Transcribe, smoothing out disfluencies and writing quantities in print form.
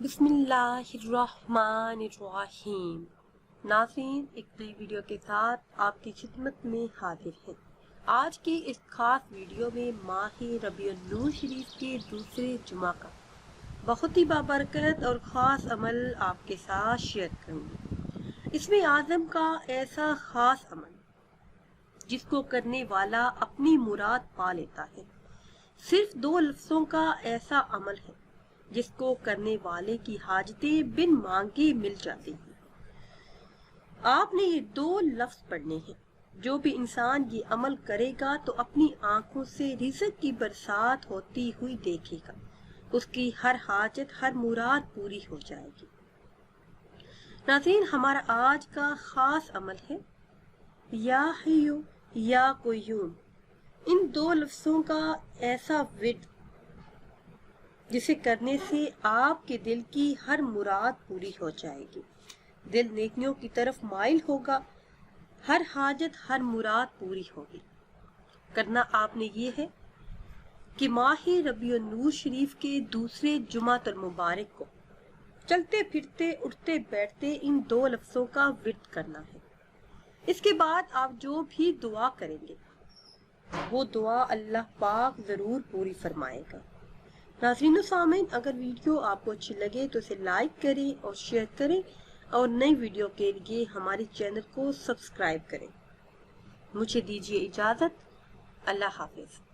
बिस्मिल्लाहिर्रहमानिर्रहीम। नाज़रीन, एक नई वीडियो के साथ आपकी खिदमत में हाजिर है। आज की इस खास वीडियो में माह रबीउन नूर शरीफ के दूसरे जुमा का बहुत ही बाबरकत और ख़ास अमल आपके साथ शेयर करूँगी। इसमें आज़म का ऐसा ख़ास अमल जिसको करने वाला अपनी मुराद पा लेता है। सिर्फ 2 लफ्ज़ों का ऐसा अमल है जिसको करने वाले की हाजतें बिन मांगे मिल जाती हैं। आपने ये 2 लफ्ज़ पढ़ने हैं। जो भी इंसान ये अमल करेगा तो अपनी आंखों से रिज़्क की बरसात होती हुई देखेगा। उसकी हर हाजत, हर मुराद पूरी हो जाएगी। नाज़रीन, हमारा आज का खास अमल है या हय्यु या क़य्यूम। इन 2 लफ्ज़ों का ऐसा विर्द जिसे करने से आपके दिल की हर मुराद पूरी हो जाएगी। दिल नेकियों की तरफ माइल होगा, हर हाजत, हर मुराद पूरी होगी। करना आपने ये है कि माह रबीउन नूर शरीफ के दूसरे जुमातुल मुबारक को चलते फिरते उठते बैठते इन 2 लफ्ज़ों का विर्द करना है। इसके बाद आप जो भी दुआ करेंगे वो दुआ अल्लाह पाक जरूर पूरी फरमाएगा। नाज़रीन सामीन, अगर वीडियो आपको अच्छी लगे तो इसे लाइक करें और शेयर करें और नई वीडियो के लिए हमारे चैनल को सब्सक्राइब करें। मुझे दीजिए इजाज़त। अल्लाह हाफिज़।